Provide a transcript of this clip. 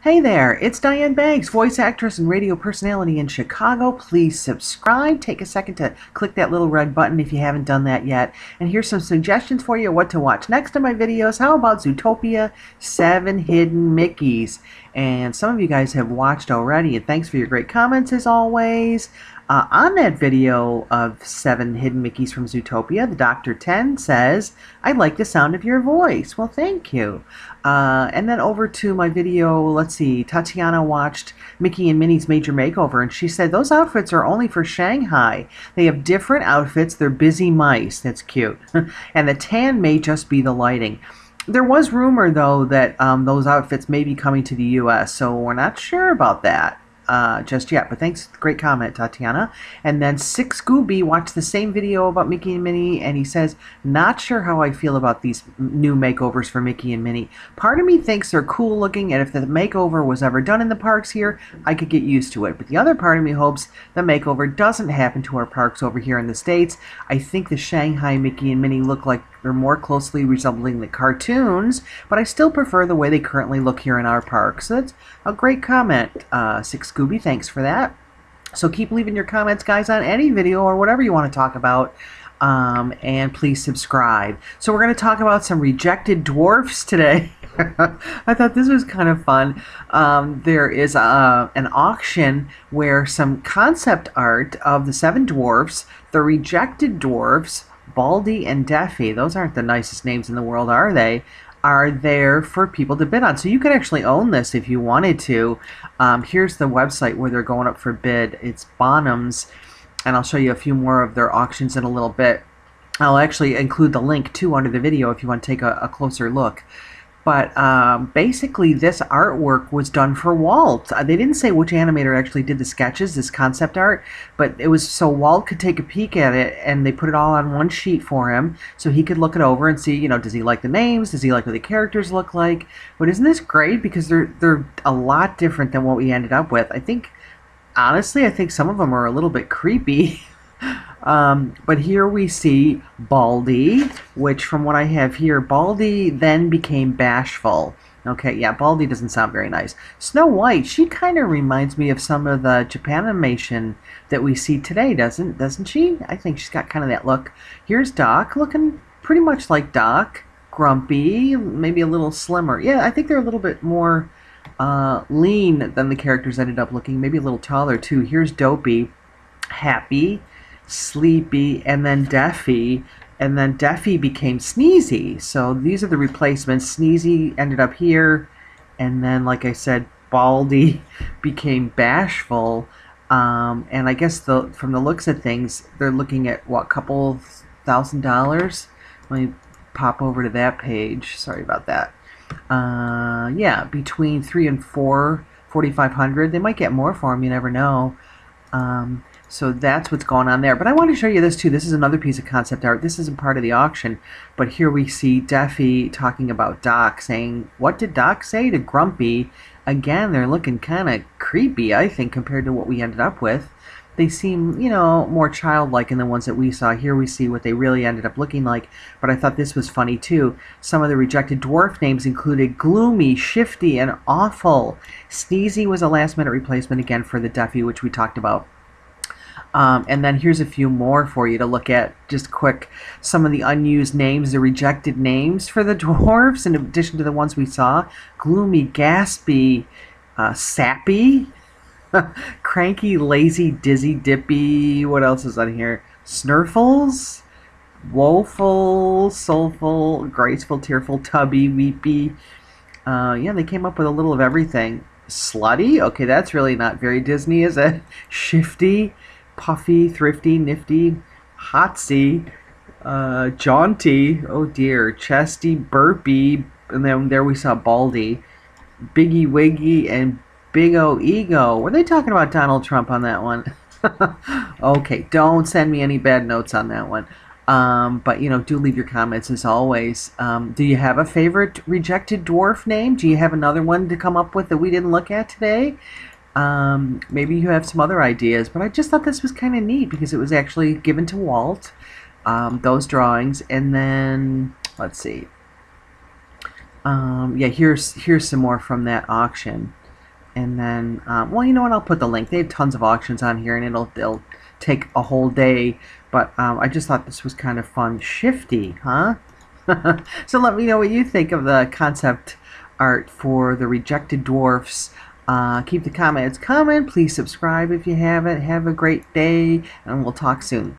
Hey there, it's Diane Banks, voice actress and radio personality in Chicago. Please subscribe. Take a second to click that little red button if you haven't done that yet. And here's some suggestions for you what to watch next in my videos. How about Zootopia 7 Hidden Mickeys? And some of you guys have watched already, and thanks for your great comments as always. On that video of 7 Hidden Mickeys from Zootopia, the Dr. 10 says, "I like the sound of your voice." Well, thank you. And then over to my video, let's see, Tatiana watched Mickey and Minnie's Major Makeover, and she said, those outfits are only for Shanghai. They have different outfits. They're busy mice. That's cute. And the tan may just be the lighting. There was rumor, though, that those outfits may be coming to the U.S., so we're not sure about that just yet. But thanks, great comment, Tatiana. And then Six Scooby watched the same video about Mickey and Minnie, and he says, not sure how I feel about these new makeovers for Mickey and Minnie. Part of me thinks they're cool looking, and if the makeover was ever done in the parks here, I could get used to it. But the other part of me hopes the makeover doesn't happen to our parks over here in the States. I think the Shanghai Mickey and Minnie look like they're more closely resembling the cartoons, but I still prefer the way they currently look here in our park. So that's a great comment, Six Scooby. Thanks for that. So keep leaving your comments, guys, on any video or whatever you want to talk about. And please subscribe. So we're going to talk about some rejected dwarfs today. I thought this was kind of fun. There is an auction where some concept art of the 7 dwarfs, the rejected dwarfs, Baldy and Daffy, those aren't the nicest names in the world, are they? Are there for people to bid on. So you could actually own this if you wanted to. Here's the website where they're going up for bid. It's Bonhams, and I'll show you a few more of their auctions in a little bit. I'll actually include the link too under the video if you want to take a closer look. But basically this artwork was done for Walt. They didn't say which animator actually did the sketches, this concept art, but it was so Walt could take a peek at it, and they put it all on one sheet for him so he could look it over and see, you know, does he like the names? Does he like what the characters look like? But isn't this great? Because they're a lot different than what we ended up with. I think, honestly, I think some of them are a little bit creepy. But here we see Baldy, which from what I have here, Baldy then became bashful. Okay, yeah, Baldy doesn't sound very nice. Snow White, she kind of reminds me of some of the Japanimation that we see today, doesn't she? I think she's got kind of that look. Here's Doc, looking pretty much like Doc. Grumpy, maybe a little slimmer. Yeah, I think they're a little bit more lean than the characters ended up looking. Maybe a little taller, too. Here's Dopey, Happy, Sleepy, and then Daffy, and then Daffy became Sneezy. So these are the replacements. Sneezy ended up here, and then, like I said, Baldy became Bashful. And I guess from the looks of things, they're looking at, what, couple $1,000? Let me pop over to that page. Sorry about that. Yeah, between 3 and 4,500. They might get more for them. You never know. So that's what's going on there. But I want to show you this too. This is another piece of concept art. This isn't part of the auction, but here we see Daffy talking about Doc, saying, what did Doc say to Grumpy? Again, they're looking kind of creepy, I think, compared to what we ended up with. They seem, you know, more childlike in the ones that we saw. Here we see what they really ended up looking like, but I thought this was funny too. Some of the rejected dwarf names included Gloomy, Shifty, and Awful. Sneezy was a last-minute replacement again for the Daffy, which we talked about. And then here's a few more for you to look at, just quick. Some of the unused names, the rejected names for the dwarves, in addition to the ones we saw. Gloomy, Gaspy, Sappy, Cranky, Lazy, Dizzy, Dippy. What else is on here? Snurfles, Woeful, Soulful, Graceful, Tearful, Tubby, Weepy. Yeah, they came up with a little of everything. Slutty? Okay, that's really not very Disney, is it? Shifty, Puffy, Thrifty, Nifty, Hotsy, Jaunty, oh dear, Chesty, Burpy, and then there we saw Baldy, Biggie Wiggy, and Big O Ego. Were they talking about Donald Trump on that one? Okay, don't send me any bad notes on that one. But, you know, do leave your comments as always. Do you have a favorite rejected dwarf name? Do you have another one to come up with that we didn't look at today? Maybe you have some other ideas, but I just thought this was kind of neat because it was actually given to Walt, those drawings, and then, let's see. Yeah, here's some more from that auction. And then, well, you know what? I'll put the link. They have tons of auctions on here, and it'll take a whole day. But I just thought this was kind of fun. Shifty, huh? So let me know what you think of the concept art for the Rejected Dwarfs. Keep the comments coming. Please subscribe if you haven't. Have a great day, and we'll talk soon.